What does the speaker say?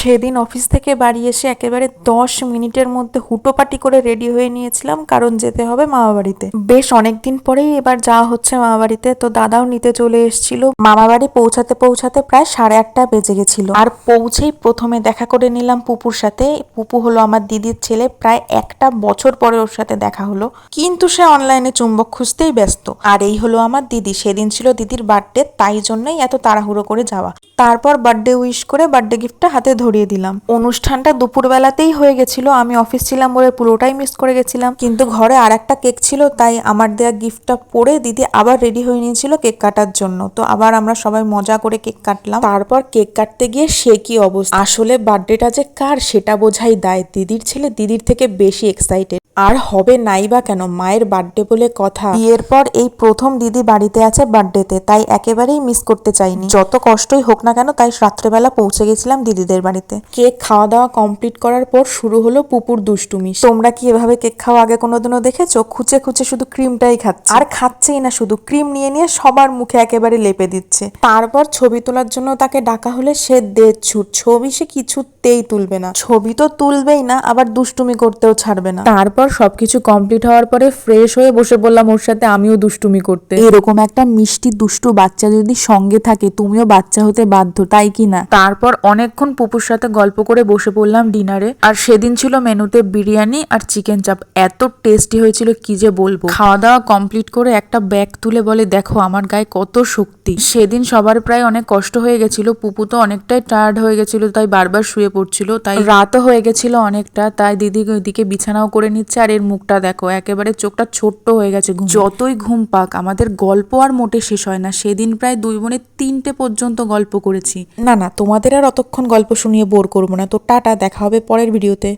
সেদিন অফিস থেকে বাড়ি এসে একেবারে 10 মিনিটের মধ্যে হুটোপাটি করে রেডি হয়ে নিয়েছিলাম, কারণ যেতে হবে মামা বাড়িতে। বেশ অনেকদিন পরেই এবার যাওয়া হচ্ছে মামা বাড়িতে, তো দাদাও নিতে চলে এসেছিল। মামা বাড়ি পৌঁছাতে পৌঁছাতে প্রায় 8:30 বেজে গেছিল। আর পৌঁছেই প্রথমে দেখা করে নিলাম পুপুর সাথে। পুপু হলো আমার দিদির ছেলে, প্রায় 1 বছর পরে ওর সাথে দেখা হলো, কিন্তু সে অনলাইনে চুম্বক খুঁজতেই ব্যস্ত। আর এই হলো আমার দিদি, সেদিন ছিল দিদির বার্থডে, তাই জন্যই এত তাড়াহুড়ো করে যাওয়া। তারপর বার্থডে উইশ করে বার্থডে গিফটটা হাতে ধরিয়ে দিলাম। অনুষ্ঠানটা দুপুরবেলাতেই হয়ে গেছিল, আমি অফিস ছিলাম বলে পুরোটাই মিস করে গেছিলাম। কিন্তু ঘরে আর একটা কেক ছিল, তাই আমার দেয়া গিফটটা পরে দিদি আবার রেডি হয়ে নিয়েছিল কেক কাটার জন্য। তো আবার আমরা সবাই মজা করে কেক কাটলাম। তারপর কেক কাটতে গিয়ে সে কি অবস্থা, আসলে বার্থডেটা যে কার সেটা বোঝাই দায়। দিদির ছেলে দিদির থেকে বেশি এক্সাইটেড, আর হবে নাই বা কেন, মায়ের বার্থডে বলে কথা। বিয়ের পর এই প্রথম দিদি বাড়িতে আছে বার্থডেতে, তাই একেবারেই মিস করতে চাইনি। যত কষ্টই হোক না কেন, তাই রাত্রেবেলা পৌঁছে গেছিলাম দিদিদের বাড়িতে। কেক খাওয়া দাওয়া কমপ্লিট করার পর শুরু হলো পুপুর দুষ্টুমি। তোমরা কি এভাবে কেক খাওয়া আগে কোনোদিনও দেখেছো? খুঁচে খুঁচে শুধু ক্রিমটাই খাচ্ছে, আর খাচ্ছেই না, শুধু ক্রিম নিয়ে নিয়ে সবার মুখে একেবারে লেপে দিচ্ছে। তারপর ছবি তোলার জন্য তাকে ডাকা হলে সে দেড়ছুট, ছবি সে কিছুতেই তুলবে না। ছবি তো তুলবেই না, আবার দুষ্টুমি করতেও ছাড়বে না। তারপর সবকিছু কমপ্লিট হওয়ার পরে ফ্রেশ হয়ে বসে পড়লাম ওর সাথে আমিও দুষ্টুমি করতে। এরকম একটা মিষ্টি দুষ্টু বাচ্চা যদি সঙ্গে থাকে, তুমিও বাচ্চা হতে বাধ্য, তাই কি না? তারপর অনেকক্ষণ পুপুর সাথে গল্প করে বসে পড়লাম ডিনারে। আর সেদিন ছিল মেনুতে বিরিয়ানি আর চিকেন চাপ, এত টেস্টি হয়েছিল কি যে বলবো। খাওয়া দাওয়া কমপ্লিট করে একটা ব্যাগ তুলে বলে, দেখো আমার গায়ে কত শক্তি। সেদিন সবার প্রায় অনেক কষ্ট হয়ে গেছিল, পুপু তো অনেকটাই টায়ার্ড হয়ে গেছিল, তাই বারবার শুয়ে পড়ছিল, তাই রাতও হয়ে গেছিল অনেকটা, তাই দিদি ওইদিকে বিছানাও করে নিচ্ছে। আর এর মুখটা দেখো, একেবারে চোখটা ছোট্ট হয়ে গেছে। যতই ঘুম পাক, আমাদের গল্প আর মোটে শেষ হয় না। সেদিন প্রায় 2 বোনে 3টে পর্যন্ত গল্প করেছি। না না, তোমাদের আর অতক্ষণ গল্প শুনিয়ে বোর করবো না, তো টাটা, দেখা হবে পরের ভিডিওতে।